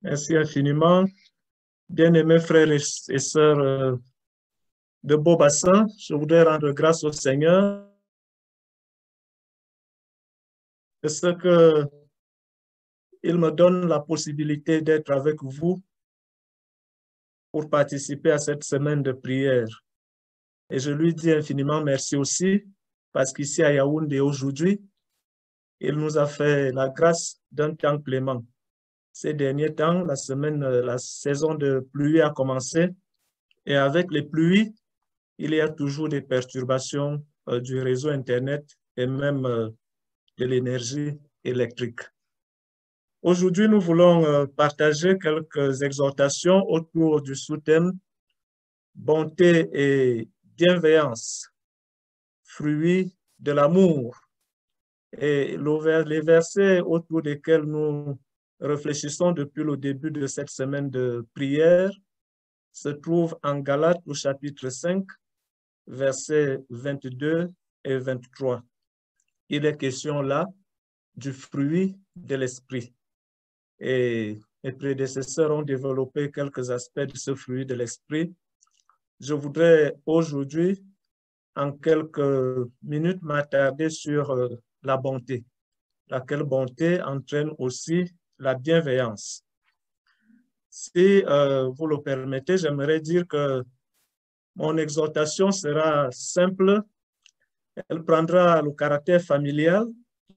Merci infiniment. Bien-aimés frères et sœurs de Beaubassin, je voudrais rendre grâce au Seigneur de ce qu'il me donne la possibilité d'être avec vous pour participer à cette semaine de prière. Et je lui dis infiniment merci aussi parce qu'ici à Yaoundé aujourd'hui, il nous a fait la grâce d'un temps clément. Ces derniers temps, la saison de pluie a commencé et avec les pluies, il y a toujours des perturbations du réseau Internet et même de l'énergie électrique. Aujourd'hui, nous voulons partager quelques exhortations autour du sous-thème bonté et bienveillance, fruits de l'amour. Et les versets autour desquels nous réfléchissons depuis le début de cette semaine de prière se trouvent en Galates au chapitre 5, versets 22 et 23. Il est question là du fruit de l'esprit. Et mes prédécesseurs ont développé quelques aspects de ce fruit de l'esprit. Je voudrais aujourd'hui, en quelques minutes, m'attarder sur la bonté, laquelle bonté entraîne aussi la bienveillance. Si vous le permettez, j'aimerais dire que mon exhortation sera simple. Elle prendra le caractère familial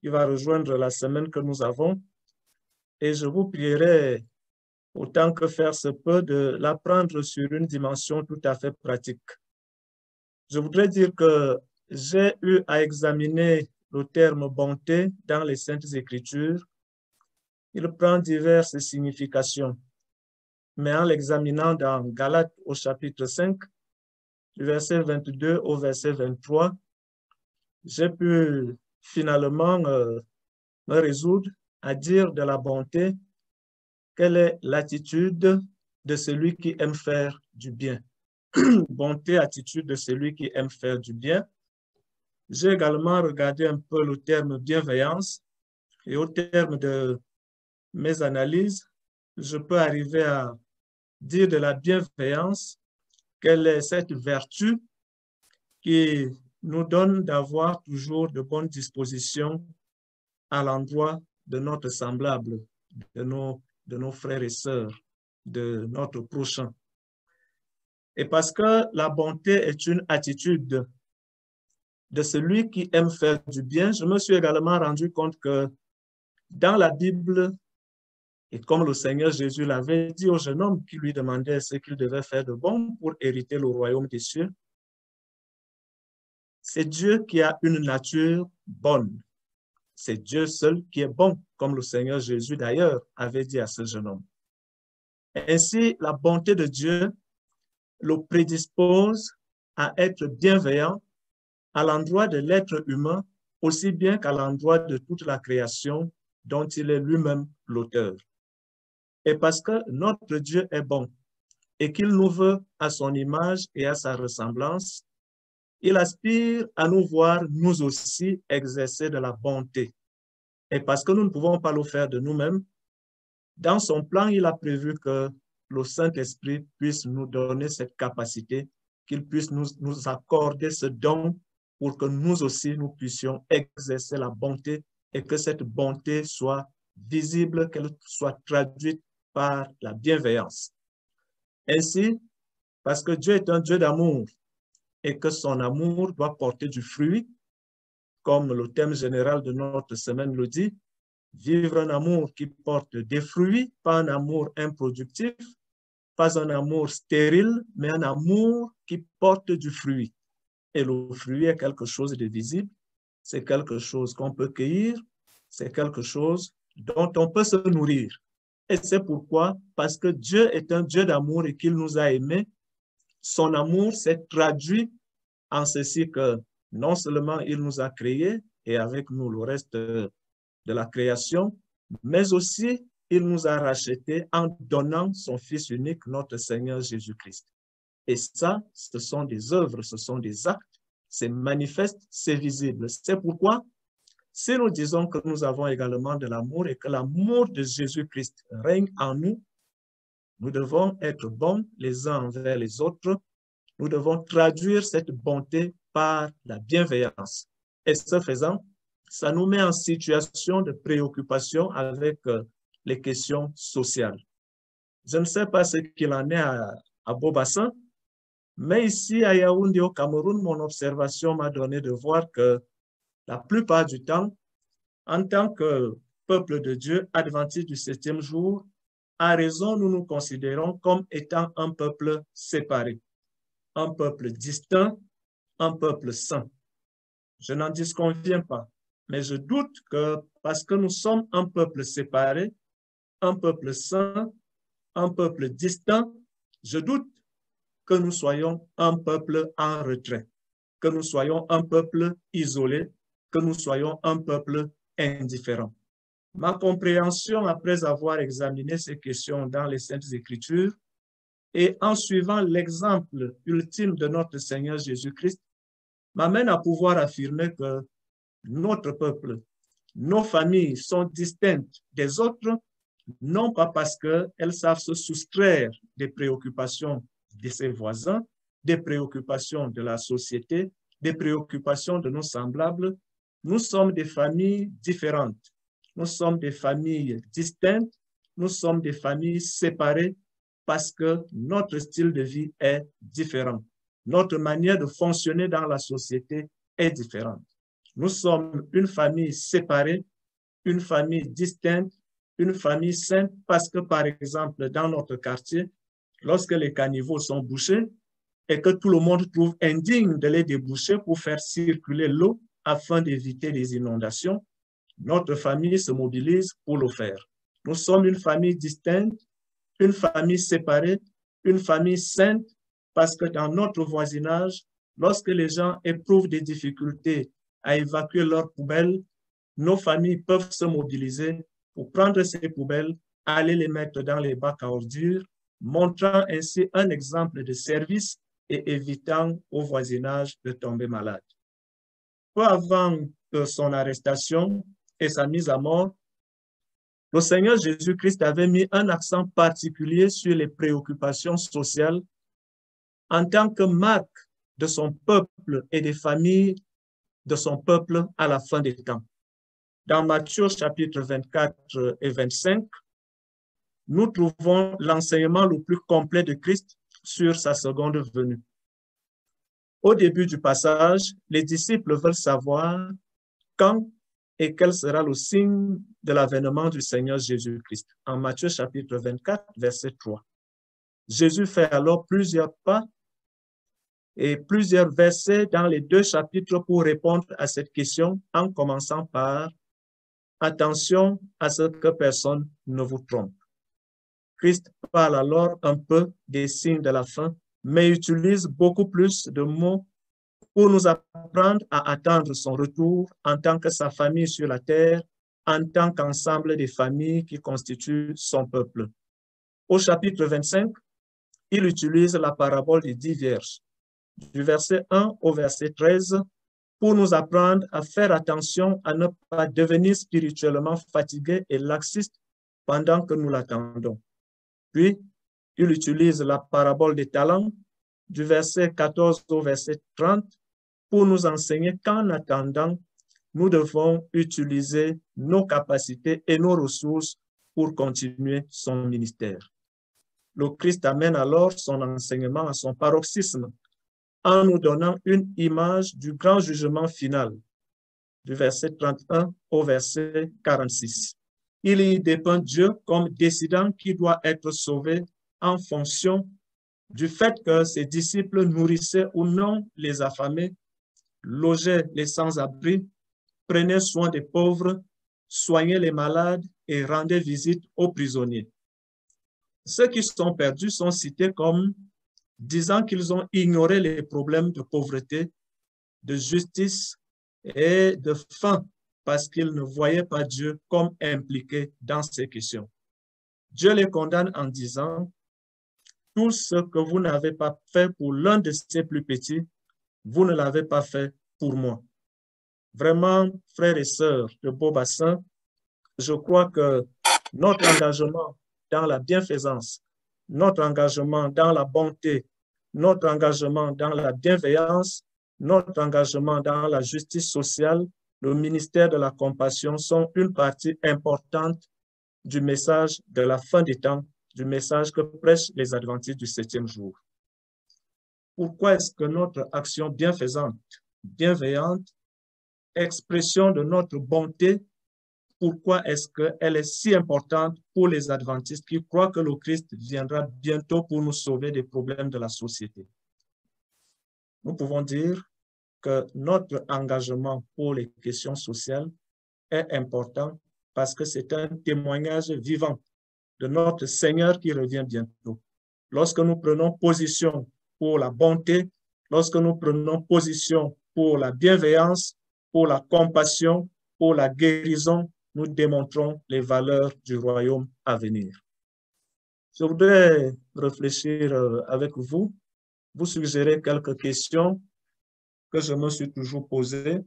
qui va rejoindre la semaine que nous avons. Et je vous prierai, autant que faire se peut, de la prendre sur une dimension tout à fait pratique. Je voudrais dire que j'ai eu à examiner le terme bonté dans les Saintes Écritures. Il prend diverses significations. Mais en l'examinant dans Galates au chapitre 5, du verset 22 au verset 23, j'ai pu finalement me résoudre à dire de la bonté quelle est l'attitude de celui qui aime faire du bien. Bonté, attitude de celui qui aime faire du bien. J'ai également regardé un peu le terme bienveillance et au terme de mes analyses, je peux arriver à dire de la bienveillance quelle est cette vertu qui nous donne d'avoir toujours de bonnes dispositions à l'endroit de notre semblable, de nos frères et sœurs, de notre prochain. Et parce que la bonté est une attitude de celui qui aime faire du bien, je me suis également rendu compte que dans la Bible, et comme le Seigneur Jésus l'avait dit au jeune homme qui lui demandait ce qu'il devait faire de bon pour hériter le royaume des cieux, c'est Dieu qui a une nature bonne. C'est Dieu seul qui est bon, comme le Seigneur Jésus d'ailleurs avait dit à ce jeune homme. Ainsi, la bonté de Dieu le prédispose à être bienveillant à l'endroit de l'être humain, aussi bien qu'à l'endroit de toute la création dont il est lui-même l'auteur. Et parce que notre Dieu est bon et qu'il nous veut à son image et à sa ressemblance, il aspire à nous voir nous aussi exercer de la bonté. Et parce que nous ne pouvons pas le faire de nous-mêmes, dans son plan, il a prévu que le Saint-Esprit puisse nous donner cette capacité, qu'il puisse nous accorder ce don pour que nous aussi, nous puissions exercer la bonté et que cette bonté soit visible, qu'elle soit traduite par la bienveillance. Ainsi, parce que Dieu est un Dieu d'amour et que son amour doit porter du fruit, comme le thème général de notre semaine le dit, vivre un amour qui porte des fruits, pas un amour improductif, pas un amour stérile, mais un amour qui porte du fruit. Et le fruit est quelque chose de visible, c'est quelque chose qu'on peut cueillir, c'est quelque chose dont on peut se nourrir. Et c'est pourquoi, parce que Dieu est un Dieu d'amour et qu'il nous a aimés, son amour s'est traduit en ceci que non seulement il nous a créés et avec nous le reste de la création, mais aussi il nous a rachetés en donnant son Fils unique, notre Seigneur Jésus-Christ. Et ça, ce sont des œuvres, ce sont des actes, c'est manifeste, c'est visible. C'est pourquoi, si nous disons que nous avons également de l'amour et que l'amour de Jésus-Christ règne en nous, Nous devons être bons les uns envers les autres. Nous devons traduire cette bonté par la bienveillance. Et ce faisant, ça nous met en situation de préoccupation avec les questions sociales. Je ne sais pas ce qu'il en est à Beau-Bassin, mais ici à Yaoundé au Cameroun, mon observation m'a donné de voir que la plupart du temps, en tant que peuple de Dieu, adventiste du 7e jour, à raison, nous nous considérons comme étant un peuple séparé, un peuple distinct, un peuple saint. Je n'en disconviens pas, mais je doute que parce que nous sommes un peuple séparé, un peuple saint, un peuple distinct, je doute que nous soyons un peuple en retrait, que nous soyons un peuple isolé, que nous soyons un peuple indifférent. Ma compréhension, après avoir examiné ces questions dans les Saintes Écritures et en suivant l'exemple ultime de notre Seigneur Jésus-Christ, m'amène à pouvoir affirmer que notre peuple, nos familles sont distinctes des autres, non pas parce qu'elles savent se soustraire des préoccupations de ses voisins, des préoccupations de la société, des préoccupations de nos semblables. Nous sommes des familles différentes. Nous sommes des familles distinctes. Nous sommes des familles séparées parce que notre style de vie est différent. Notre manière de fonctionner dans la société est différente. Nous sommes une famille séparée, une famille distincte, une famille sainte parce que, par exemple, dans notre quartier, lorsque les caniveaux sont bouchés et que tout le monde trouve indigne de les déboucher pour faire circuler l'eau afin d'éviter les inondations, notre famille se mobilise pour le faire. Nous sommes une famille distincte, une famille séparée, une famille sainte parce que dans notre voisinage, lorsque les gens éprouvent des difficultés à évacuer leurs poubelles, nos familles peuvent se mobiliser pour prendre ces poubelles, aller les mettre dans les bacs à ordures, montrant ainsi un exemple de service et évitant au voisinage de tomber malade. Peu avant son arrestation et sa mise à mort, le Seigneur Jésus-Christ avait mis un accent particulier sur les préoccupations sociales en tant que marque de son peuple et des familles de son peuple à la fin des temps. Dans Matthieu chapitre 24 et 25, nous trouvons l'enseignement le plus complet de Christ sur sa seconde venue. Au début du passage, les disciples veulent savoir quand et quel sera le signe de l'avènement du Seigneur Jésus-Christ. En Matthieu chapitre 24, verset 3. Jésus fait alors plusieurs pas et plusieurs versets dans les 2 chapitres pour répondre à cette question en commençant par « Attention à ce que personne ne vous trompe ». Christ parle alors un peu des signes de la fin, mais utilise beaucoup plus de mots pour nous apprendre à attendre son retour en tant que sa famille sur la terre, en tant qu'ensemble des familles qui constituent son peuple. Au chapitre 25, il utilise la parabole des 10 vierges, du verset 1 au verset 13, pour nous apprendre à faire attention à ne pas devenir spirituellement fatigués et laxistes pendant que nous l'attendons. Puis, il utilise la parabole des talents, du verset 14 au verset 30, pour nous enseigner qu'en attendant, nous devons utiliser nos capacités et nos ressources pour continuer son ministère. Le Christ amène alors son enseignement à son paroxysme en nous donnant une image du grand jugement final, du verset 31 au verset 46. Il y dépeint Dieu comme décidant qui doit être sauvé en fonction du fait que ses disciples nourrissaient ou non les affamés, logeaient les sans-abri, prenaient soin des pauvres, soignaient les malades et rendaient visite aux prisonniers. Ceux qui sont perdus sont cités comme disant qu'ils ont ignoré les problèmes de pauvreté, de justice et de faim parce qu'ils ne voyaient pas Dieu comme impliqué dans ces questions. Dieu les condamne en disant « Tout ce que vous n'avez pas fait pour l'un de ces plus petits, vous ne l'avez pas fait pour moi. » Vraiment, frères et sœurs de Beau-Bassin, je crois que notre engagement dans la bienfaisance, notre engagement dans la bonté, notre engagement dans la bienveillance, notre engagement dans la justice sociale, le ministère de la compassion sont une partie importante du message de la fin des temps, du message que prêchent les adventistes du 7e jour. Pourquoi est-ce que notre action bienfaisante, bienveillante, expression de notre bonté, pourquoi est-ce qu'elle est si importante pour les adventistes qui croient que le Christ viendra bientôt pour nous sauver des problèmes de la société? Nous pouvons dire que notre engagement pour les questions sociales est important parce que c'est un témoignage vivant de notre Seigneur qui revient bientôt. Lorsque nous prenons position pour la bonté, lorsque nous prenons position pour la bienveillance, pour la compassion, pour la guérison, nous démontrons les valeurs du royaume à venir. Je voudrais réfléchir avec vous, vous suggérer quelques questions que je me suis toujours posées,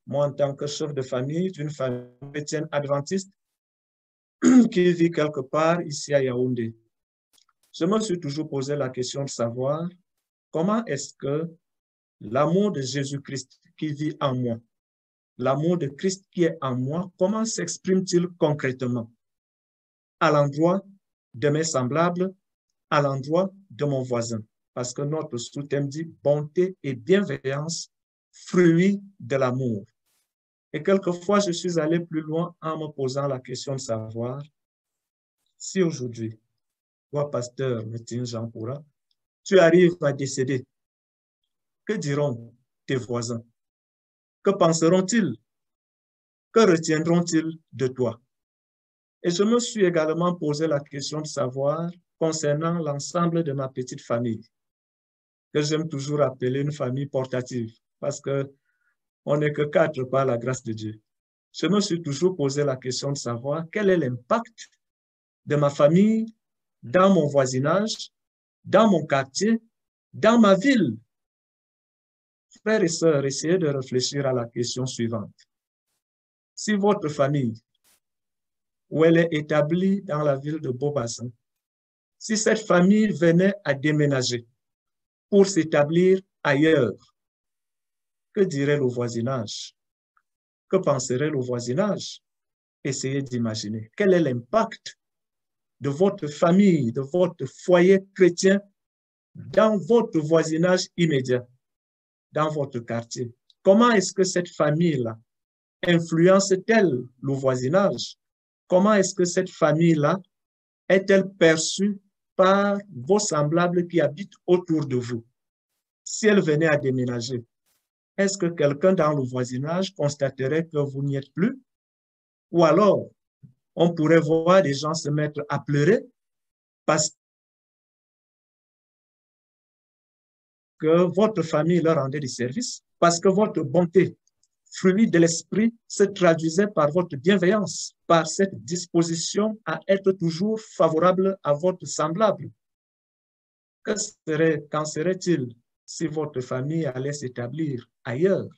moi en tant que chef de famille d'une famille chrétienne adventiste qui vit quelque part ici à Yaoundé. Je me suis toujours posé la question de savoir comment est-ce que l'amour de Jésus-Christ qui vit en moi, l'amour de Christ qui est en moi, comment s'exprime-t-il concrètement à l'endroit de mes semblables, à l'endroit de mon voisin? Parce que notre sous-thème dit bonté et bienveillance, fruits de l'amour. Et quelquefois, je suis allé plus loin en me posant la question de savoir si aujourd'hui, toi, pasteur Métin Jean Poura, tu arrives à décéder, que diront tes voisins? Que penseront-ils? Que retiendront-ils de toi? Et je me suis également posé la question de savoir concernant l'ensemble de ma petite famille, que j'aime toujours appeler une famille portative, parce qu'on n'est que 4 par la grâce de Dieu. Je me suis toujours posé la question de savoir quel est l'impact de ma famille dans mon voisinage, dans mon quartier, dans ma ville. Frères et sœurs, essayez de réfléchir à la question suivante. Si votre famille, où elle est établie dans la ville de Beaubassin, si cette famille venait à déménager pour s'établir ailleurs, que dirait le voisinage? Que penserait le voisinage? Essayez d'imaginer. Quel est l'impact de votre famille, de votre foyer chrétien dans votre voisinage immédiat, dans votre quartier? Comment est-ce que cette famille-là influence-t-elle le voisinage? Comment est-ce que cette famille-là est-elle perçue par vos semblables qui habitent autour de vous? Si elle venait à déménager, est-ce que quelqu'un dans le voisinage constaterait que vous n'y êtes plus? Ou alors, on pourrait voir des gens se mettre à pleurer parce que votre famille leur rendait des services, parce que votre bonté, fruit de l'esprit, se traduisait par votre bienveillance, par cette disposition à être toujours favorable à votre semblable. Qu'en serait-il si votre famille allait s'établir ailleurs,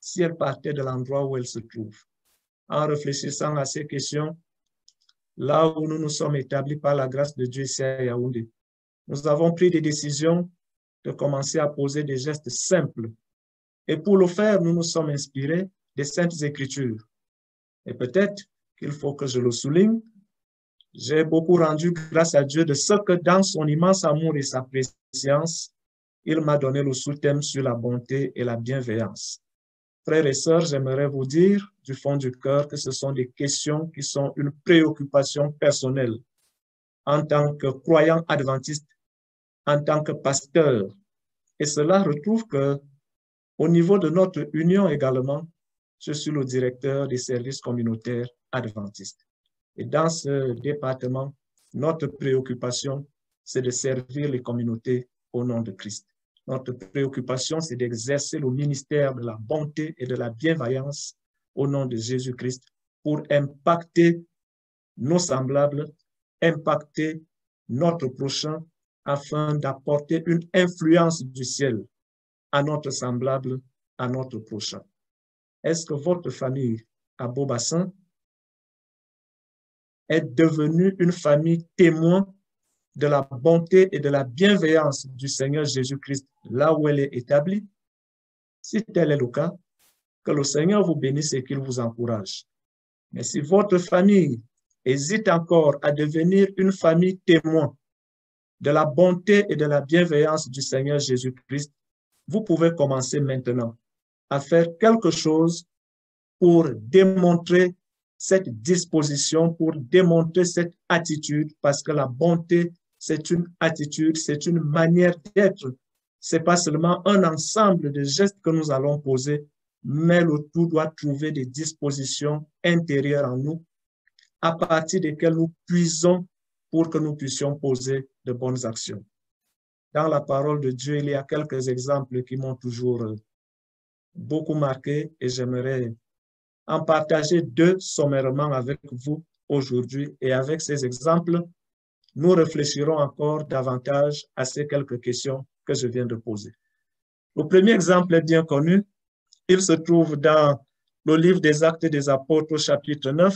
si elle partait de l'endroit où elle se trouve? En réfléchissant à ces questions, là où nous nous sommes établis par la grâce de Dieu ici à Yaoundé, nous avons pris des décisions de commencer à poser des gestes simples. Et pour le faire, nous nous sommes inspirés des Saintes Écritures. Et peut-être qu'il faut que je le souligne, j'ai beaucoup rendu grâce à Dieu de ce que dans son immense amour et sa préscience, il m'a donné le sous-thème sur la bonté et la bienveillance. Frères et sœurs, j'aimerais vous dire du fond du cœur que ce sont des questions qui sont une préoccupation personnelle en tant que croyant adventiste, en tant que pasteur. Et cela retrouve que au niveau de notre union également, je suis le directeur des services communautaires adventistes. Et dans ce département, notre préoccupation, c'est de servir les communautés au nom de Christ. Notre préoccupation, c'est d'exercer le ministère de la bonté et de la bienveillance au nom de Jésus-Christ pour impacter nos semblables, impacter notre prochain afin d'apporter une influence du ciel à notre semblable, à notre prochain. Est-ce que votre famille à Beaubassin est devenue une famille témoin de la bonté et de la bienveillance du Seigneur Jésus-Christ là où elle est établie? Si tel est le cas, que le Seigneur vous bénisse et qu'il vous encourage. Mais si votre famille hésite encore à devenir une famille témoin de la bonté et de la bienveillance du Seigneur Jésus-Christ, vous pouvez commencer maintenant à faire quelque chose pour démontrer cette disposition, pour démontrer cette attitude, parce que la bonté, c'est une attitude, c'est une manière d'être. Ce n'est pas seulement un ensemble de gestes que nous allons poser, mais le tout doit trouver des dispositions intérieures en nous, à partir desquelles nous puisons pour que nous puissions poser de bonnes actions. Dans la parole de Dieu, il y a quelques exemples qui m'ont toujours beaucoup marqué et j'aimerais en partager deux sommairement avec vous aujourd'hui. Et avec ces exemples, nous réfléchirons encore davantage à ces quelques questions que je viens de poser. Le premier exemple est bien connu. Il se trouve dans le livre des Actes des Apôtres, au chapitre 9,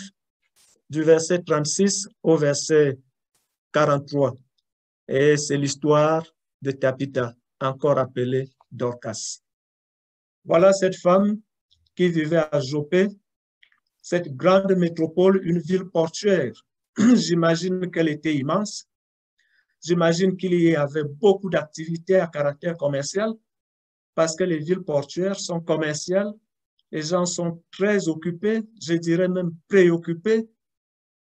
du verset 36 au verset 43. Et c'est l'histoire de Tabitha, encore appelée Dorcas. Voilà cette femme qui vivait à Joppé, cette grande métropole, une ville portuaire. J'imagine qu'elle était immense. J'imagine qu'il y avait beaucoup d'activités à caractère commercial parce que les villes portuaires sont commerciales. Les gens sont très occupés, je dirais même préoccupés.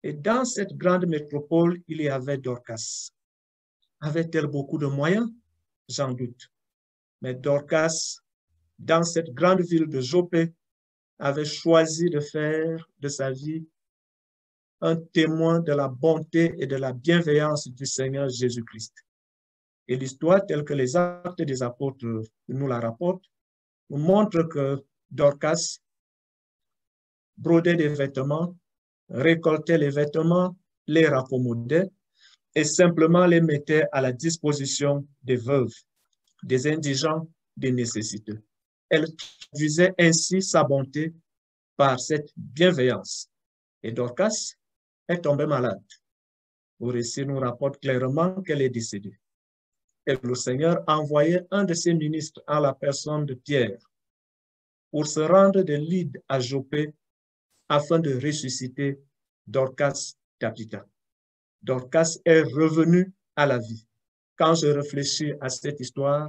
Et dans cette grande métropole, il y avait Dorcas. Avait-elle beaucoup de moyens? J'en doute. Mais Dorcas, dans cette grande ville de Joppé, avait choisi de faire de sa vie un témoin de la bonté et de la bienveillance du Seigneur Jésus-Christ. Et l'histoire, telle que les Actes des Apôtres nous la rapportent, nous montre que Dorcas brodait des vêtements, récoltait les vêtements, les raccommodait et simplement les mettait à la disposition des veuves, des indigents, des nécessiteux. Elle traduisait ainsi sa bonté par cette bienveillance. Et Dorcas est tombée malade. Le récit nous rapporte clairement qu'elle est décédée. Et le Seigneur a envoyé un de ses ministres en la personne de Pierre pour se rendre de Lydde à Joppé afin de ressusciter Dorcas Tabitha. Dorcas est revenue à la vie. Quand je réfléchis à cette histoire,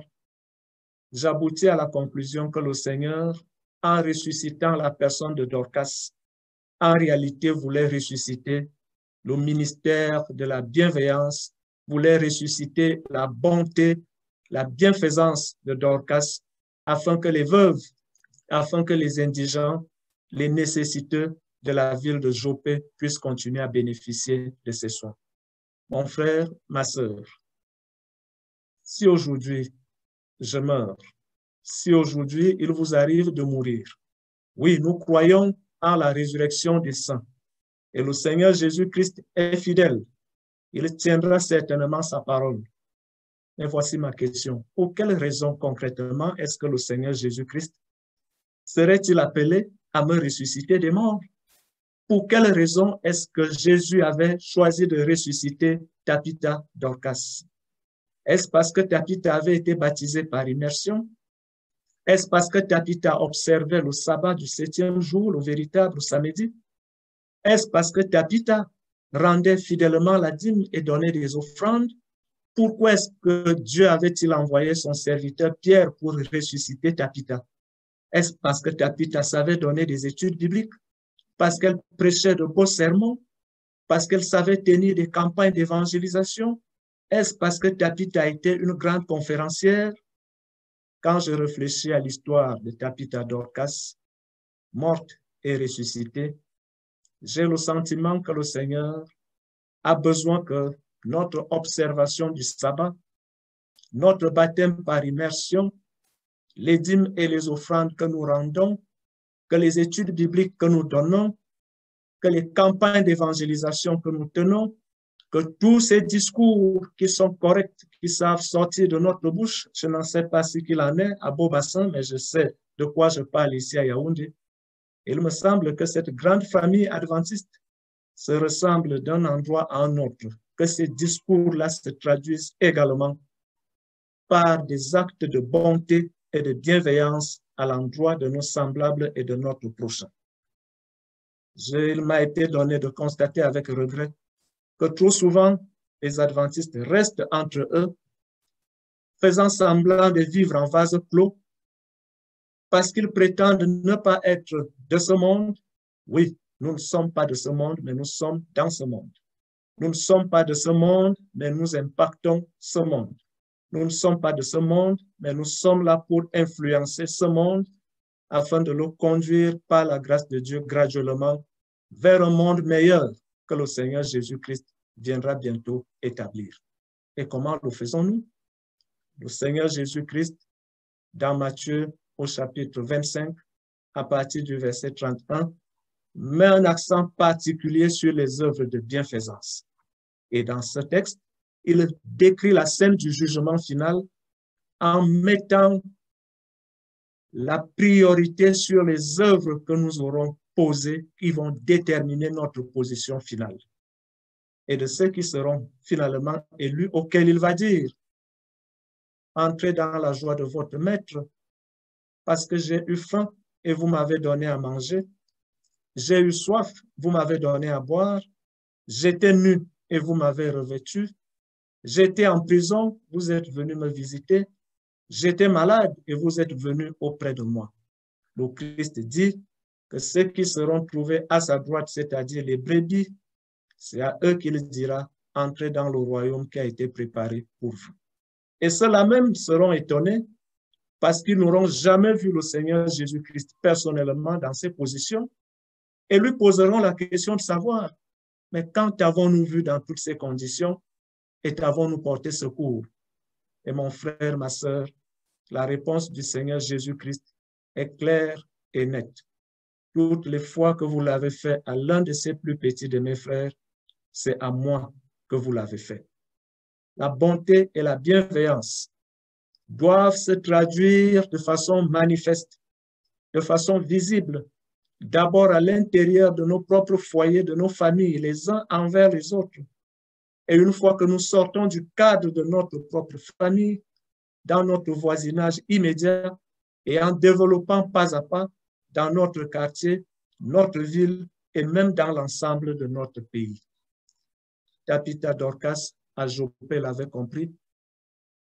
j'aboutis à la conclusion que le Seigneur, en ressuscitant la personne de Dorcas, en réalité voulait ressusciter le ministère de la bienveillance, voulait ressusciter la bonté, la bienfaisance de Dorcas, afin que les veuves, afin que les indigents, les nécessiteux de la ville de Joppé puissent continuer à bénéficier de ces soins. Mon frère, ma sœur, si aujourd'hui je meurs, si aujourd'hui il vous arrive de mourir, oui, nous croyons en la résurrection des saints et le Seigneur Jésus-Christ est fidèle. Il tiendra certainement sa parole. Mais voici ma question. Pour quelle raison concrètement est-ce que le Seigneur Jésus-Christ serait-il appelé à me ressusciter des morts? Pour quelle raison est-ce que Jésus avait choisi de ressusciter Tabitha Dorcas? Est-ce parce que Tabitha avait été baptisée par immersion? Est-ce parce que Tabitha observait le sabbat du 7e jour, le véritable samedi? Est-ce parce que Tabitha rendait fidèlement la dîme et donnait des offrandes? Pourquoi est-ce que Dieu avait-il envoyé son serviteur Pierre pour ressusciter Tabitha? Est-ce parce que Tabitha savait donner des études bibliques? Parce qu'elle prêchait de beaux sermons? Parce qu'elle savait tenir des campagnes d'évangélisation? Est-ce parce que Tabitha était une grande conférencière? Quand je réfléchis à l'histoire de Tabitha Dorcas, morte et ressuscitée, j'ai le sentiment que le Seigneur a besoin que notre observation du sabbat, notre baptême par immersion, les dîmes et les offrandes que nous rendons, que les études bibliques que nous donnons, que les campagnes d'évangélisation que nous tenons, que tous ces discours qui sont corrects, qui savent sortir de notre bouche, je n'en sais pas ce qu'il en est à Beau-Bassin, mais je sais de quoi je parle ici à Yaoundé. Il me semble que cette grande famille adventiste se ressemble d'un endroit à un autre. que ces discours-là se traduisent également par des actes de bonté et de bienveillance à l'endroit de nos semblables et de notre prochain. Il m'a été donné de constater avec regret que trop souvent, les adventistes restent entre eux, faisant semblant de vivre en vase clos, parce qu'ils prétendent ne pas être de ce monde. Oui, nous ne sommes pas de ce monde, mais nous sommes dans ce monde. Nous ne sommes pas de ce monde, mais nous impactons ce monde. Nous ne sommes pas de ce monde, mais nous sommes là pour influencer ce monde afin de le conduire par la grâce de Dieu graduellement vers un monde meilleur que le Seigneur Jésus-Christ viendra bientôt établir. Et comment le faisons-nous? Le Seigneur Jésus-Christ, dans Matthieu au chapitre 25, à partir du verset 31, met un accent particulier sur les œuvres de bienfaisance. Et dans ce texte, il décrit la scène du jugement final en mettant la priorité sur les œuvres que nous aurons posées qui vont déterminer notre position finale. Et de ceux qui seront finalement élus, auxquels il va dire: entrez dans la joie de votre maître, parce que j'ai eu faim et vous m'avez donné à manger. J'ai eu soif, vous m'avez donné à boire. J'étais nu et vous m'avez revêtu. J'étais en prison, vous êtes venu me visiter. J'étais malade et vous êtes venu auprès de moi. Le Christ dit que ceux qui seront trouvés à sa droite, c'est-à-dire les brebis, c'est à eux qu'il dira: entrez dans le royaume qui a été préparé pour vous. Et ceux-là même seront étonnés parce qu'ils n'auront jamais vu le Seigneur Jésus-Christ personnellement dans ces positions et lui poseront la question de savoir: mais quand t'avons-nous vu dans toutes ces conditions et t'avons-nous porté secours? Et mon frère, ma sœur, la réponse du Seigneur Jésus-Christ est claire et nette. Toutes les fois que vous l'avez fait à l'un de ces plus petits de mes frères, c'est à moi que vous l'avez fait. La bonté et la bienveillance doivent se traduire de façon manifeste, de façon visible, d'abord à l'intérieur de nos propres foyers, de nos familles, les uns envers les autres. Et une fois que nous sortons du cadre de notre propre famille, dans notre voisinage immédiat et en développant pas à pas dans notre quartier, notre ville et même dans l'ensemble de notre pays. Tabitha Dorcas à Joppé l'avait compris.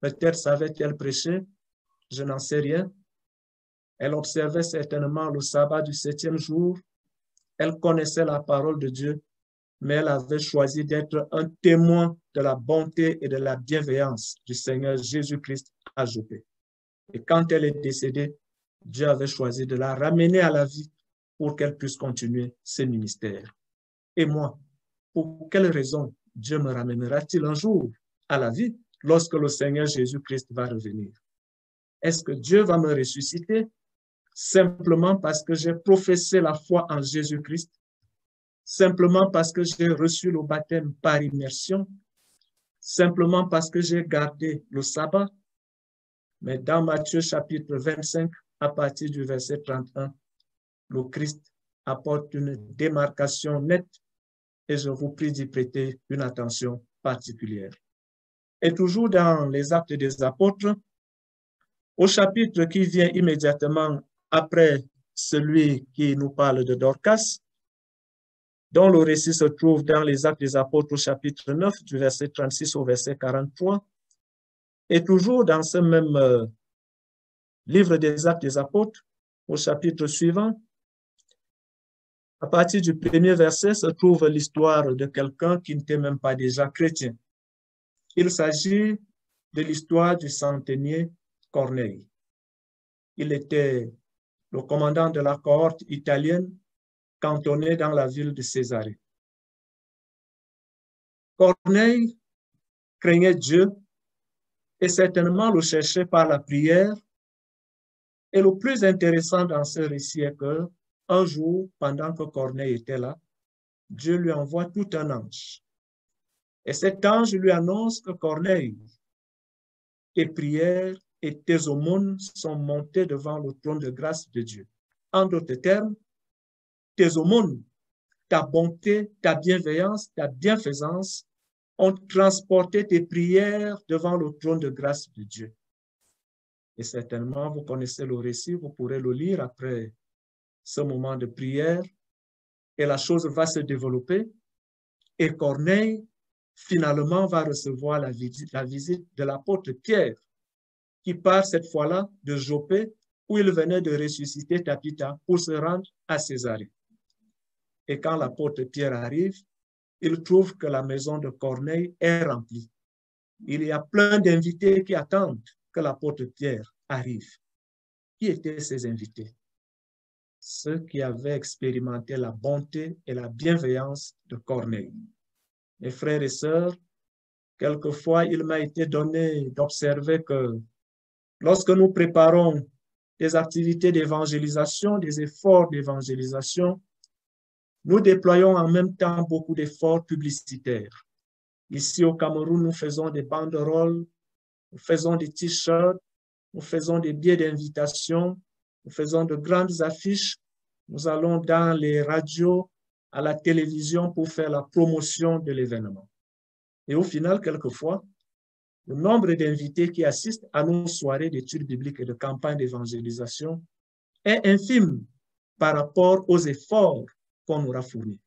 Peut-être savait-elle prêcher, je n'en sais rien. Elle observait certainement le sabbat du 7e jour. Elle connaissait la parole de Dieu, mais elle avait choisi d'être un témoin de la bonté et de la bienveillance du Seigneur Jésus-Christ à Joppé. Et quand elle est décédée, Dieu avait choisi de la ramener à la vie pour qu'elle puisse continuer ses ministères. Et moi, pour quelle raison Dieu me ramènera-t-il un jour à la vie lorsque le Seigneur Jésus-Christ va revenir? Est-ce que Dieu va me ressusciter simplement parce que j'ai professé la foi en Jésus-Christ, simplement parce que j'ai reçu le baptême par immersion, simplement parce que j'ai gardé le sabbat? Mais dans Matthieu chapitre 25, à partir du verset 31, le Christ apporte une démarcation nette et je vous prie d'y prêter une attention particulière. Et toujours dans les Actes des Apôtres, au chapitre qui vient immédiatement après celui qui nous parle de Dorcas, dont le récit se trouve dans les Actes des Apôtres au chapitre 9, du verset 36 au verset 43, et toujours dans ce même livre des Actes des Apôtres, au chapitre suivant, à partir du premier verset se trouve l'histoire de quelqu'un qui n'était même pas déjà chrétien. Il s'agit de l'histoire du centenier Corneille. Il était le commandant de la cohorte italienne cantonnée dans la ville de Césarée. Corneille craignait Dieu et certainement le cherchait par la prière. Et le plus intéressant dans ce récit est que un jour, pendant que Corneille était là, Dieu lui envoie tout un ange. Et cet ange lui annonce que Corneille, tes prières et tes aumônes sont montées devant le trône de grâce de Dieu. En d'autres termes, tes aumônes, ta bonté, ta bienveillance, ta bienfaisance ont transporté tes prières devant le trône de grâce de Dieu. Et certainement, vous connaissez le récit, vous pourrez le lire après ce moment de prière, et la chose va se développer, et Corneille, finalement, va recevoir la visite de l'apôtre Pierre, qui part cette fois-là de Joppé, où il venait de ressusciter Tabitha pour se rendre à Césarée. Et quand l'apôtre Pierre arrive, il trouve que la maison de Corneille est remplie. Il y a plein d'invités qui attendent que l'apôtre Pierre arrive. Qui étaient ces invités? Ceux qui avaient expérimenté la bonté et la bienveillance de Corneille. Mes frères et sœurs, quelquefois, il m'a été donné d'observer que lorsque nous préparons des activités d'évangélisation, des efforts d'évangélisation, nous déployons en même temps beaucoup d'efforts publicitaires. Ici au Cameroun, nous faisons des banderoles, nous faisons des t-shirts, nous faisons des billets d'invitation, nous faisons de grandes affiches, nous allons dans les radios, à la télévision pour faire la promotion de l'événement. Et au final, quelquefois, le nombre d'invités qui assistent à nos soirées d'études bibliques et de campagnes d'évangélisation est infime par rapport aux efforts qu'on aura fournis.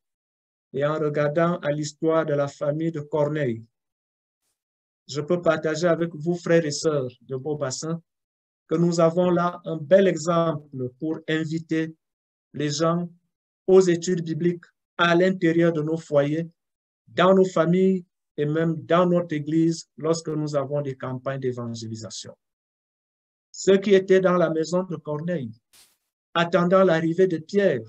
Et en regardant à l'histoire de la famille de Corneille, je peux partager avec vous, frères et sœurs de Beaubassin, que nous avons là un bel exemple pour inviter les gens aux études bibliques à l'intérieur de nos foyers, dans nos familles et même dans notre Église lorsque nous avons des campagnes d'évangélisation. Ceux qui étaient dans la maison de Corneille, attendant l'arrivée de Pierre,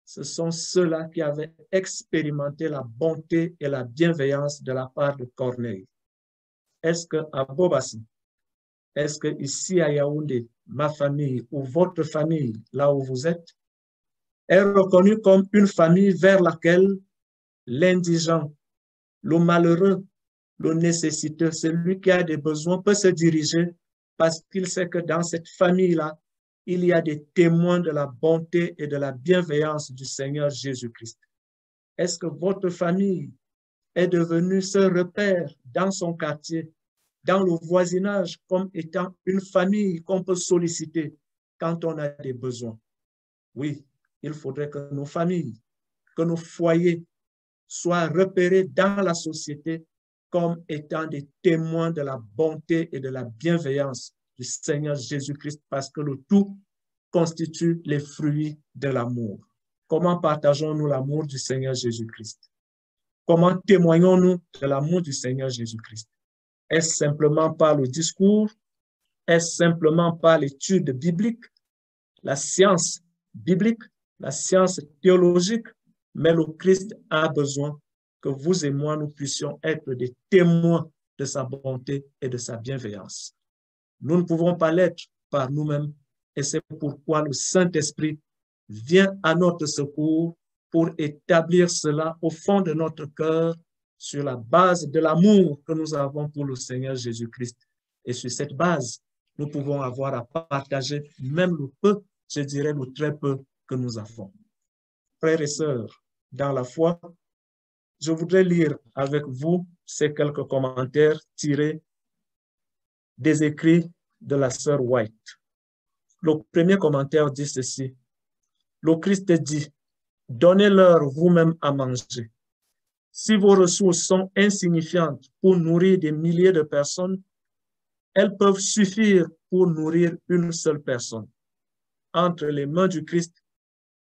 ce sont ceux-là qui avaient expérimenté la bonté et la bienveillance de la part de Corneille. Est-ce qu'à Beaubassin, est-ce qu'ici à Yaoundé, ma famille ou votre famille, là où vous êtes, est reconnue comme une famille vers laquelle l'indigent, le malheureux, le nécessiteux, celui qui a des besoins peut se diriger parce qu'il sait que dans cette famille-là, il y a des témoins de la bonté et de la bienveillance du Seigneur Jésus-Christ. Est-ce que votre famille est devenue ce repère dans son quartier, dans le voisinage, comme étant une famille qu'on peut solliciter quand on a des besoins? Oui, il faudrait que nos familles, que nos foyers soient repérés dans la société comme étant des témoins de la bonté et de la bienveillance du Seigneur Jésus-Christ, parce que le tout constitue les fruits de l'amour. Comment partageons-nous l'amour du Seigneur Jésus-Christ? Comment témoignons-nous de l'amour du Seigneur Jésus-Christ? Est-ce simplement par le discours? Est-ce simplement par l'étude biblique, la science biblique, la science théologique? Mais le Christ a besoin que vous et moi, nous puissions être des témoins de sa bonté et de sa bienveillance. Nous ne pouvons pas l'être par nous-mêmes, et c'est pourquoi le Saint-Esprit vient à notre secours pour établir cela au fond de notre cœur sur la base de l'amour que nous avons pour le Seigneur Jésus-Christ. Et sur cette base, nous pouvons avoir à partager même le peu, je dirais le très peu que nous avons. Frères et sœurs, dans la foi, je voudrais lire avec vous ces quelques commentaires tirés des écrits de la sœur White. Le premier commentaire dit ceci: le Christ dit, donnez-leur vous-même à manger. Si vos ressources sont insignifiantes pour nourrir des milliers de personnes, elles peuvent suffire pour nourrir une seule personne. Entre les mains du Christ,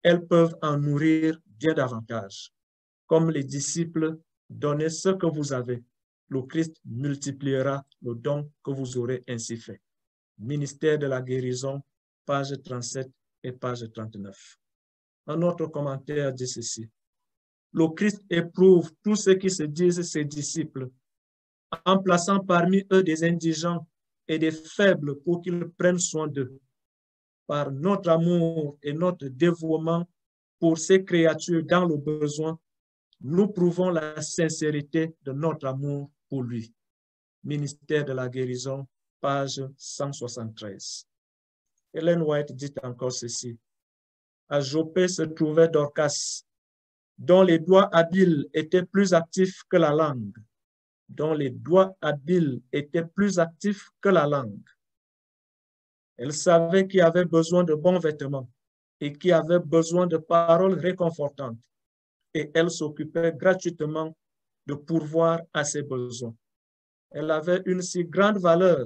elles peuvent en nourrir bien davantage. Comme les disciples, donnez ce que vous avez. Le Christ multipliera le don que vous aurez ainsi fait. Ministère de la guérison, page 37 et page 39. Un autre commentaire dit ceci: le Christ éprouve tous ceux qui se disent ses disciples, en plaçant parmi eux des indigents et des faibles pour qu'ils prennent soin d'eux. Par notre amour et notre dévouement pour ces créatures dans le besoin, nous prouvons la sincérité de notre amour pour lui. Ministère de la guérison, page 173. Ellen White dit encore ceci: à Joppé se trouvait Dorcas, dont les doigts habiles étaient plus actifs que la langue. dont les doigts habiles étaient plus actifs que la langue. Elle savait qui avait besoin de bons vêtements et qui avait besoin de paroles réconfortantes. Et elle s'occupait gratuitement de pourvoir à ses besoins. Elle avait une si grande valeur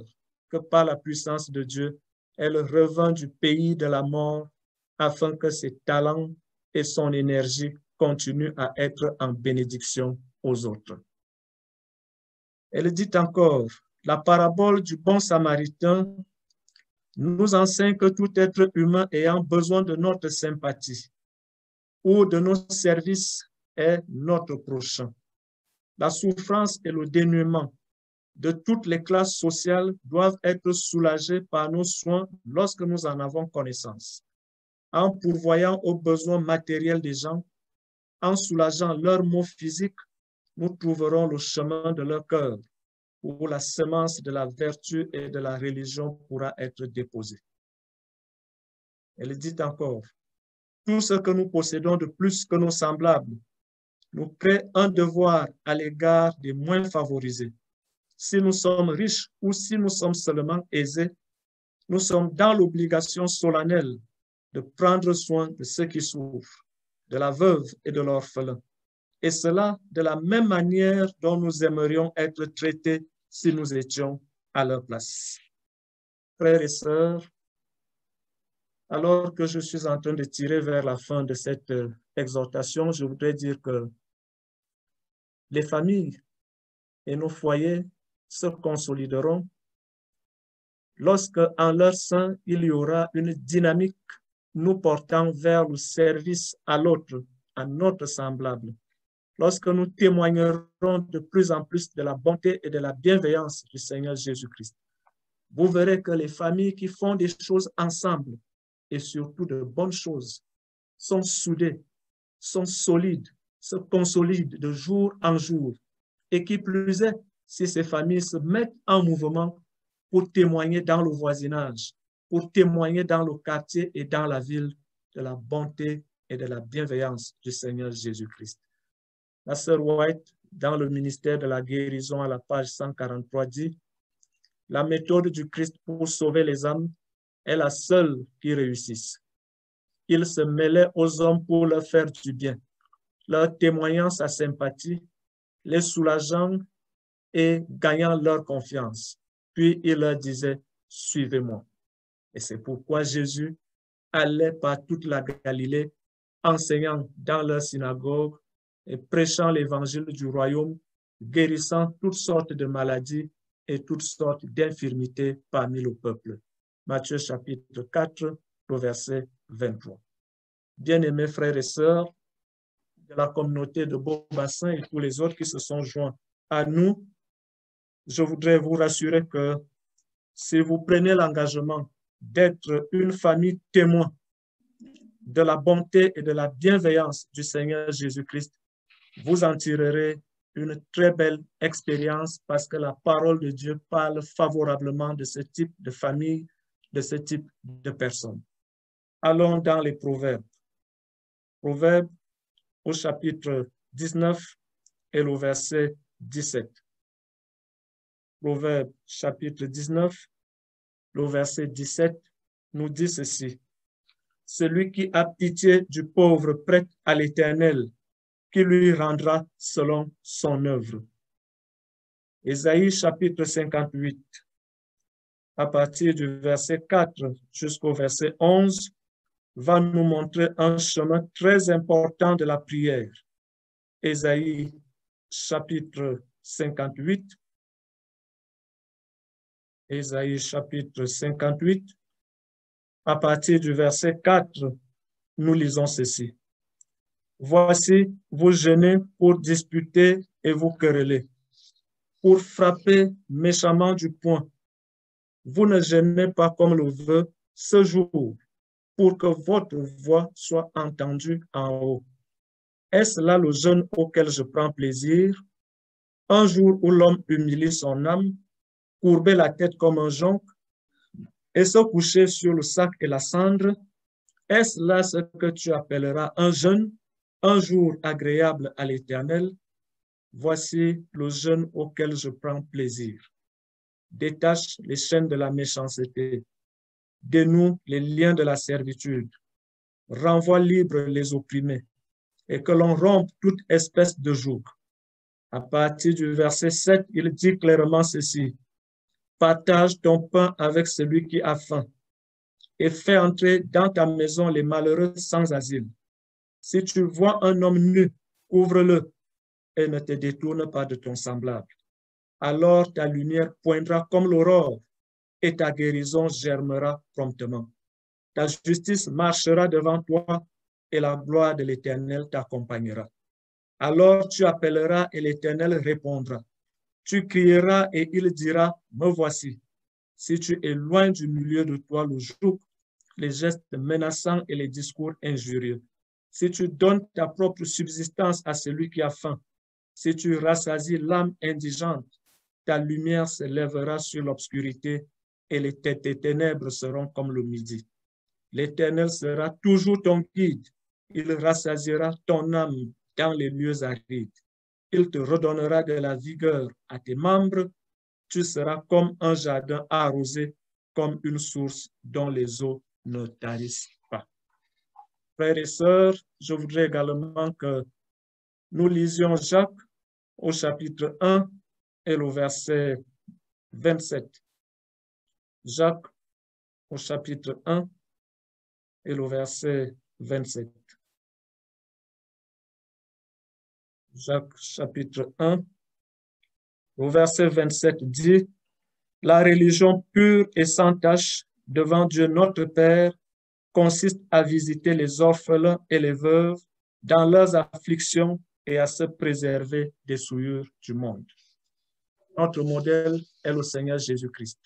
que par la puissance de Dieu, elle revint du pays de la mort afin que ses talents et son énergie continuent à être en bénédiction aux autres. Elle dit encore, la parabole du bon samaritain nous enseigne que tout être humain ayant besoin de notre sympathie ou de nos services est notre prochain. La souffrance et le dénuement de toutes les classes sociales doivent être soulagés par nos soins lorsque nous en avons connaissance. En pourvoyant aux besoins matériels des gens, en soulageant leurs maux physiques, nous trouverons le chemin de leur cœur, où la semence de la vertu et de la religion pourra être déposée. Elle dit encore, tout ce que nous possédons de plus que nos semblables nous crée un devoir à l'égard des moins favorisés. Si nous sommes riches ou si nous sommes seulement aisés, nous sommes dans l'obligation solennelle de prendre soin de ceux qui souffrent, de la veuve et de l'orphelin, et cela de la même manière dont nous aimerions être traités si nous étions à leur place. Frères et sœurs, alors que je suis en train de tirer vers la fin de cette exhortation, je voudrais dire que les familles et nos foyers se consolideront lorsque, en leur sein, il y aura une dynamique nous portant vers le service à l'autre, à notre semblable. Lorsque nous témoignerons de plus en plus de la bonté et de la bienveillance du Seigneur Jésus-Christ, vous verrez que les familles qui font des choses ensemble, et surtout de bonnes choses, sont soudées, sont solides, se consolident de jour en jour. Et qui plus est, si ces familles se mettent en mouvement pour témoigner dans le voisinage, pour témoigner dans le quartier et dans la ville de la bonté et de la bienveillance du Seigneur Jésus-Christ. La sœur White, dans le ministère de la guérison à la page 143, dit « La méthode du Christ pour sauver les âmes est la seule qui réussisse. Il se mêlait aux hommes pour leur faire du bien, leur témoignant sa sympathie, les soulageant et gagnant leur confiance. Puis il leur disait, suivez-moi. Et c'est pourquoi Jésus allait par toute la Galilée, enseignant dans leur synagogue et prêchant l'évangile du royaume, guérissant toutes sortes de maladies et toutes sortes d'infirmités parmi le peuple. Matthieu chapitre 4, le verset 23. Bien-aimés frères et sœurs de la communauté de Beaubassin et tous les autres qui se sont joints à nous, je voudrais vous rassurer que si vous prenez l'engagement d'être une famille témoin de la bonté et de la bienveillance du Seigneur Jésus-Christ, vous en tirerez une très belle expérience parce que la parole de Dieu parle favorablement de ce type de famille, de ce type de personnes. Allons dans les Proverbes. Proverbes au chapitre 19 et le verset 17. Proverbes chapitre 19, le verset 17 nous dit ceci. Celui qui a pitié du pauvre prête à l'Éternel, qui lui rendra selon son œuvre. Ésaïe chapitre 58, à partir du verset 4 jusqu'au verset 11, va nous montrer un chemin très important de la prière. Ésaïe chapitre 58, Ésaïe chapitre 58, à partir du verset 4, nous lisons ceci. Voici, vous jeûnez pour disputer et vous quereller, pour frapper méchamment du poing. Vous ne jeûnez pas comme le veut ce jour, pour que votre voix soit entendue en haut. Est-ce là le jeûne auquel je prends plaisir? Un jour où l'homme humilie son âme, courber la tête comme un jonc, et se coucher sur le sac et la cendre, est-ce là ce que tu appelleras un jeûne, un jour agréable à l'Éternel? voici le jeûne auquel je prends plaisir. Détache les chaînes de la méchanceté, dénoue les liens de la servitude, renvoie libres les opprimés, et que l'on rompe toute espèce de joug. À partir du verset 7, il dit clairement ceci: partage ton pain avec celui qui a faim et fais entrer dans ta maison les malheureux sans asile. Si tu vois un homme nu, couvre-le et ne te détourne pas de ton semblable. Alors ta lumière poindra comme l'aurore et ta guérison germera promptement. Ta justice marchera devant toi et la gloire de l'Éternel t'accompagnera. Alors tu appelleras et l'Éternel répondra. Tu crieras et il dira, me voici. Si tu éloignes du milieu de toi le joug, les gestes menaçants et les discours injurieux, si tu donnes ta propre subsistance à celui qui a faim, si tu rassasies l'âme indigente, ta lumière se lèvera sur l'obscurité et les ténèbres seront comme le midi. L'Éternel sera toujours ton guide. Il rassasiera ton âme dans les lieux arides. Il te redonnera de la vigueur à tes membres. Tu seras comme un jardin arrosé, comme une source dont les eaux ne tarissent pas. Frères et sœurs, je voudrais également que nous lisions Jacques au chapitre 1 et le verset 27. Jacques au chapitre 1 et le verset 27. Jacques chapitre 1, au verset 27 dit: la religion pure et sans tache devant Dieu notre Père consiste à visiter les orphelins et les veuves dans leurs afflictions et à se préserver des souillures du monde. Notre modèle est le Seigneur Jésus-Christ.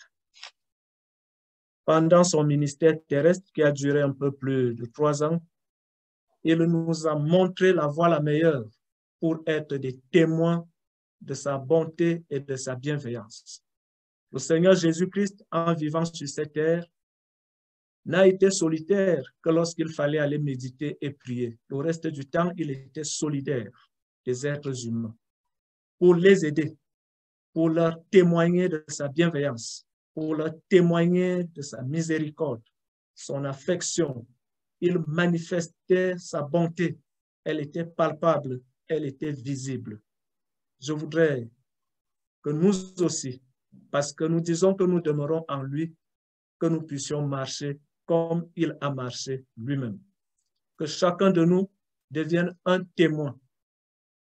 Pendant son ministère terrestre qui a duré un peu plus de 3 ans, il nous a montré la voie la meilleure pour être des témoins de sa bonté et de sa bienveillance. Le Seigneur Jésus-Christ, en vivant sur cette terre, n'a été solitaire que lorsqu'il fallait aller méditer et prier. Le reste du temps, il était solidaire des êtres humains pour les aider, pour leur témoigner de sa bienveillance, pour leur témoigner de sa miséricorde, son affection. Il manifestait sa bonté. Elle était palpable, elle était visible. Je voudrais que nous aussi, parce que nous disons que nous demeurons en lui, que nous puissions marcher comme il a marché lui-même. Que chacun de nous devienne un témoin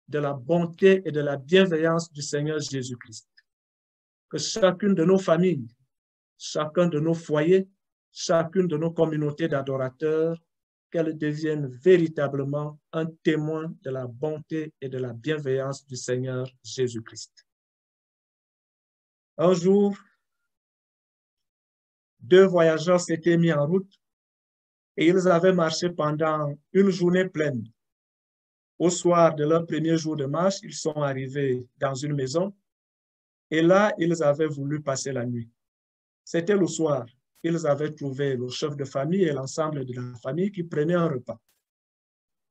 de la bonté et de la bienveillance du Seigneur Jésus-Christ. Que chacune de nos familles, chacun de nos foyers, chacune de nos communautés d'adorateurs, qu'elles deviennent véritablement un témoin de la bonté et de la bienveillance du Seigneur Jésus-Christ. Un jour, 2 voyageurs s'étaient mis en route et ils avaient marché pendant une journée pleine. Au soir de leur premier jour de marche, ils sont arrivés dans une maison et là, ils avaient voulu passer la nuit. C'était le soir. Ils avaient trouvé le chef de famille et l'ensemble de la famille qui prenaient un repas.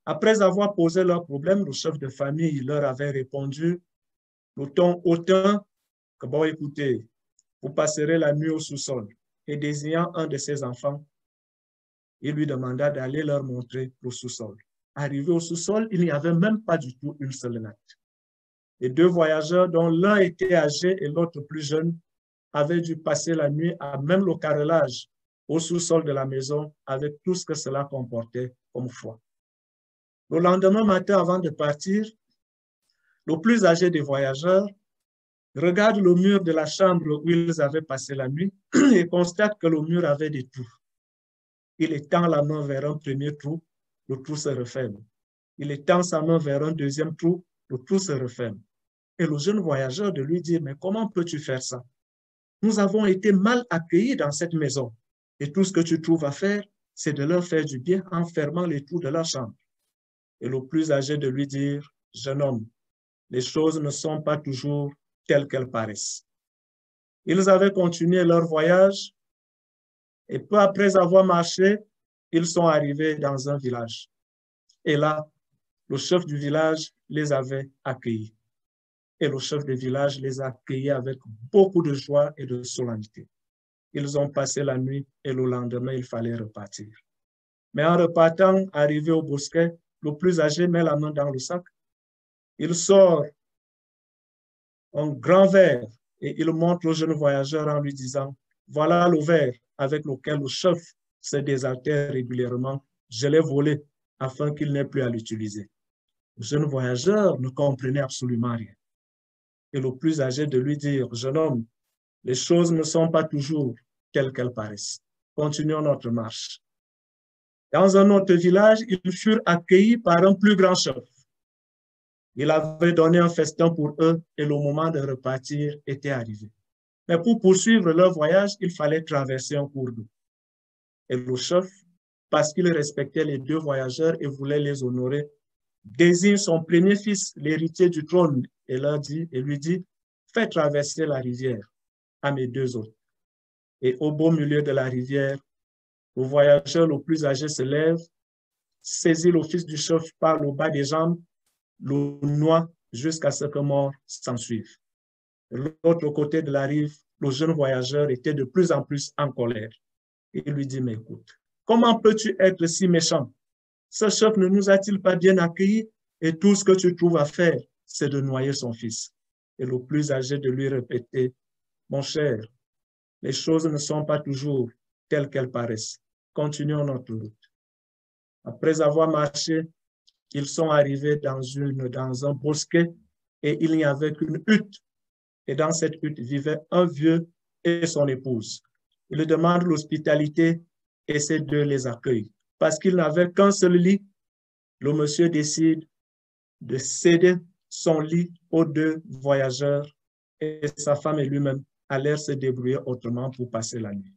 Après avoir posé leurs problèmes, le chef de famille leur avait répondu le ton hautain que, bon, écoutez, vous passerez la nuit au sous-sol. Et désignant un de ses enfants, il lui demanda d'aller leur montrer le sous-sol. Arrivé au sous-sol, il n'y avait même pas du tout une seule natte. Les 2 voyageurs, dont l'un était âgé et l'autre plus jeune, avaient dû passer la nuit à même le carrelage au sous-sol de la maison avec tout ce que cela comportait comme froid. Le lendemain matin, avant de partir, le plus âgé des voyageurs regarde le mur de la chambre où ils avaient passé la nuit et constate que le mur avait des trous. Il étend la main vers un premier trou, le trou se referme. Il étend sa main vers un deuxième trou, le trou se referme. Et le jeune voyageur de lui dit, mais comment peux-tu faire ça? Nous avons été mal accueillis dans cette maison. Et tout ce que tu trouves à faire, c'est de leur faire du bien en fermant les trous de leur chambre. Et le plus âgé de lui dire, jeune homme, les choses ne sont pas toujours telles qu'elles paraissent. Ils avaient continué leur voyage et peu après avoir marché, ils sont arrivés dans un village. Et là, le chef du village les avait accueillis. Et le chef de village les a accueillis avec beaucoup de joie et de solennité. Ils ont passé la nuit et le lendemain, il fallait repartir. Mais en repartant, arrivé au bosquet, le plus âgé met la main dans le sac. Il sort un grand verre et il montre au jeune voyageur en lui disant, voilà le verre avec lequel le chef se désaltère régulièrement. Je l'ai volé afin qu'il n'ait plus à l'utiliser. Le jeune voyageur ne comprenait absolument rien. Et le plus âgé de lui dire, jeune homme, les choses ne sont pas toujours telles qu'elles paraissent. Continuons notre marche. Dans un autre village, ils furent accueillis par un plus grand chef. Il avait donné un festin pour eux et le moment de repartir était arrivé. Mais pour poursuivre leur voyage, il fallait traverser un cours d'eau. Et le chef, parce qu'il respectait les deux voyageurs et voulait les honorer, désigne son premier fils, l'héritier du trône, et lui dit, fais traverser la rivière à mes deux autres. Et au beau milieu de la rivière, le voyageur le plus âgé se lève, saisit le fils du chef par le bas des jambes, le noie jusqu'à ce que mort s'ensuive. De l'autre côté de la rive, le jeune voyageur était de plus en plus en colère. Il lui dit, mais écoute, comment peux-tu être si méchant? Ce chef ne nous a-t-il pas bien accueillis? Et tout ce que tu trouves à faire, c'est de noyer son fils. Et le plus âgé de lui répétait, mon cher, les choses ne sont pas toujours telles qu'elles paraissent. Continuons notre route. Après avoir marché, ils sont arrivés dans un bosquet et il n'y avait qu'une hutte. Et dans cette hutte vivait un vieux et son épouse. Il demande l'hospitalité et ces deux les accueillent. Parce qu'il n'avait qu'un seul lit, le monsieur décide de céder son lit aux deux voyageurs et sa femme et lui-même allèrent se débrouiller autrement pour passer la nuit.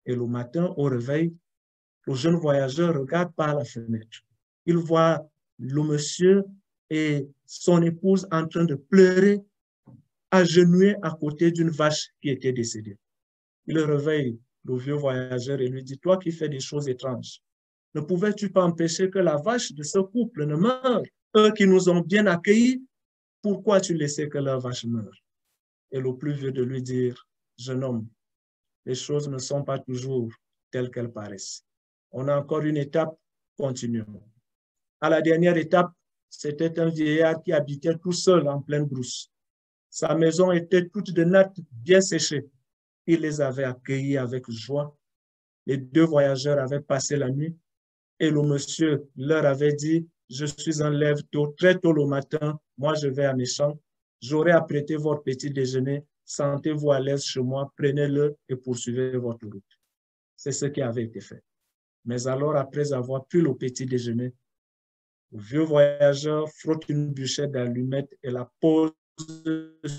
Et le matin, au réveil, le jeune voyageur regarde par la fenêtre. Il voit le monsieur et son épouse en train de pleurer, agenouillés à côté d'une vache qui était décédée. Il réveille le vieux voyageur et lui dit, toi qui fais des choses étranges, ne pouvais-tu pas empêcher que la vache de ce couple ne meure? Eux qui nous ont bien accueillis, pourquoi tu laissais que leur vache meure? Et le plus vieux de lui dire, jeune homme, les choses ne sont pas toujours telles qu'elles paraissent. On a encore une étape, continuons. À la dernière étape, c'était un vieillard qui habitait tout seul en pleine brousse. Sa maison était toute de nattes bien séchées. Il les avait accueillis avec joie. Les deux voyageurs avaient passé la nuit et le monsieur leur avait dit, je suis en lève tôt, très tôt le matin, moi je vais à mes champs, j'aurai apprêté votre petit déjeuner, sentez-vous à l'aise chez moi, prenez-le et poursuivez votre route. C'est ce qui avait été fait. Mais alors, après avoir pris le petit déjeuner, le vieux voyageur frotte une bûchette d'allumettes et la pose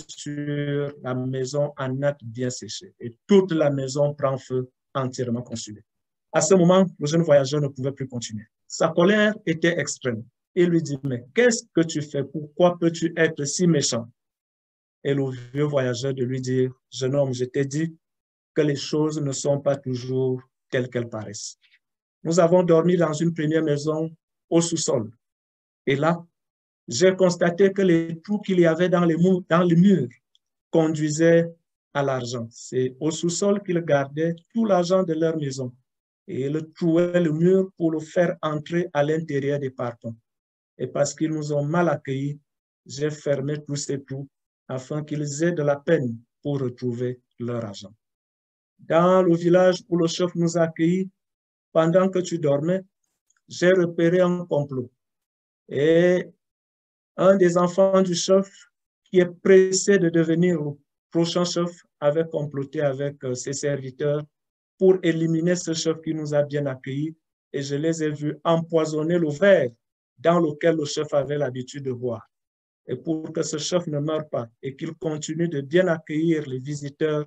sur la maison en natte bien séchée. Et toute la maison prend feu, entièrement consumée. À ce moment, le jeune voyageur ne pouvait plus continuer. Sa colère était extrême. Il lui dit, mais qu'est-ce que tu fais? Pourquoi peux-tu être si méchant? Et le vieux voyageur de lui dire, jeune homme, je t'ai dit que les choses ne sont pas toujours telles qu'elles paraissent. Nous avons dormi dans une première maison au sous-sol. Et là, j'ai constaté que les trous qu'il y avait dans les murs conduisaient à l'argent. C'est au sous-sol qu'ils gardaient tout l'argent de leur maison. Et ils trouaient le mur pour le faire entrer à l'intérieur des parpaings. Et parce qu'ils nous ont mal accueillis, j'ai fermé tous ces trous afin qu'ils aient de la peine pour retrouver leur argent. Dans le village où le chef nous a accueillis, pendant que tu dormais, j'ai repéré un complot. Et un des enfants du chef, qui est pressé de devenir le prochain chef, avait comploté avec ses serviteurs pour éliminer ce chef qui nous a bien accueillis. Et je les ai vus empoisonner le verre dans lequel le chef avait l'habitude de boire. Et pour que ce chef ne meure pas et qu'il continue de bien accueillir les visiteurs,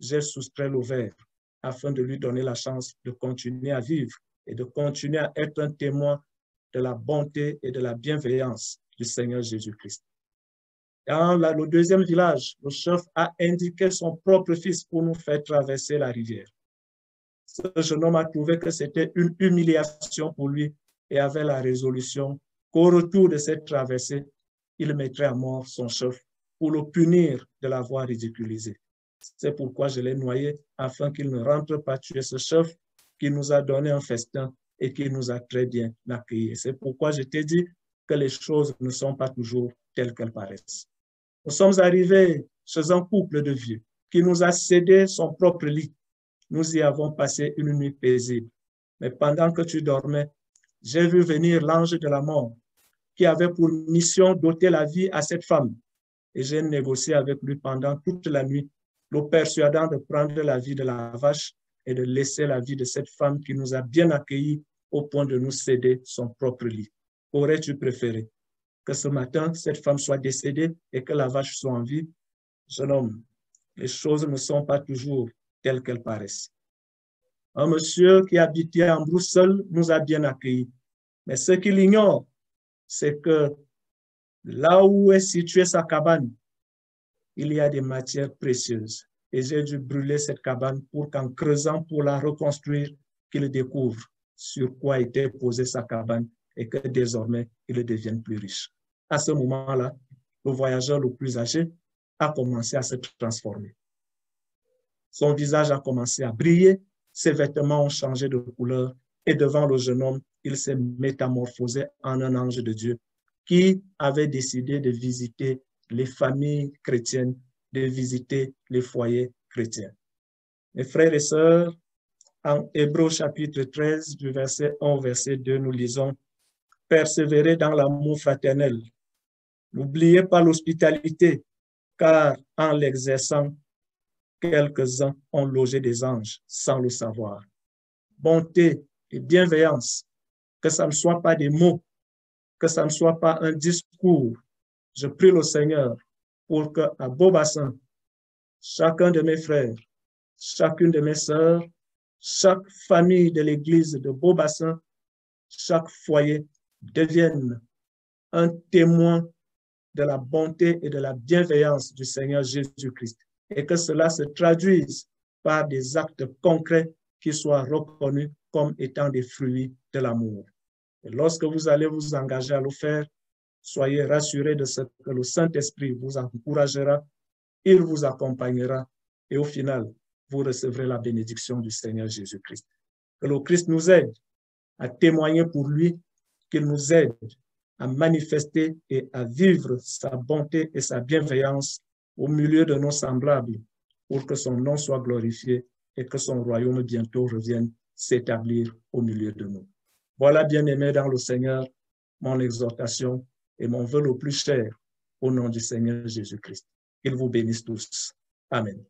j'ai soustrait le verre afin de lui donner la chance de continuer à vivre et de continuer à être un témoin de la bonté et de la bienveillance du Seigneur Jésus-Christ. Dans le deuxième village, le chef a indiqué son propre fils pour nous faire traverser la rivière. Ce jeune homme a trouvé que c'était une humiliation pour lui et avait la résolution qu'au retour de cette traversée, il mettrait à mort son chef pour le punir de l'avoir ridiculisé. C'est pourquoi je l'ai noyé, afin qu'il ne rentre pas tuer ce chef qui nous a donné un festin et qui nous a très bien accueillis. C'est pourquoi je t'ai dit que les choses ne sont pas toujours telles qu'elles paraissent. Nous sommes arrivés chez un couple de vieux qui nous a cédé son propre lit. Nous y avons passé une nuit paisible. Mais pendant que tu dormais, j'ai vu venir l'ange de la mort qui avait pour mission d'ôter la vie à cette femme. Et j'ai négocié avec lui pendant toute la nuit, le persuadant de prendre la vie de la vache et de laisser la vie de cette femme qui nous a bien accueillis au point de nous céder son propre lit. Aurais-tu préféré que ce matin, cette femme soit décédée et que la vache soit en vie? Jeune homme, les choses ne sont pas toujours telles qu'elles paraissent. Un monsieur qui habitait en brousse seul nous a bien accueillis. Mais ce qu'il ignore, c'est que là où est située sa cabane, il y a des matières précieuses. Et j'ai dû brûler cette cabane pour qu'en creusant pour la reconstruire, qu'il découvre sur quoi était posée sa cabane et que désormais, il devienne plus riche. À ce moment-là, le voyageur le plus âgé a commencé à se transformer. Son visage a commencé à briller, ses vêtements ont changé de couleur et devant le jeune homme, il s'est métamorphosé en un ange de Dieu qui avait décidé de visiter les familles chrétiennes, de visiter les foyers chrétiens. Mes frères et sœurs, en Hébreux chapitre 13, du verset 1 au verset 2, nous lisons « Persévérez dans l'amour fraternel. N'oubliez pas l'hospitalité, car en l'exerçant, quelques-uns ont logé des anges sans le savoir. Bonté et bienveillance, que ça ne soit pas des mots, que ça ne soit pas un discours. Je prie le Seigneur pour qu'à Beaubassin, chacun de mes frères, chacune de mes sœurs, chaque famille de l'église de Beaubassin, chaque foyer devienne un témoin de la bonté et de la bienveillance du Seigneur Jésus-Christ et que cela se traduise par des actes concrets qui soient reconnus comme étant des fruits de l'amour. Et lorsque vous allez vous engager à le faire, soyez rassurés de ce que le Saint-Esprit vous encouragera, il vous accompagnera et au final, vous recevrez la bénédiction du Seigneur Jésus-Christ. Que le Christ nous aide à témoigner pour lui, qu'il nous aide à manifester et à vivre sa bonté et sa bienveillance au milieu de nos semblables pour que son nom soit glorifié et que son royaume bientôt revienne s'établir au milieu de nous. Voilà, bien-aimés dans le Seigneur, mon exhortation et mon vœu le plus cher au nom du Seigneur Jésus-Christ. Qu'il vous bénisse tous. Amen.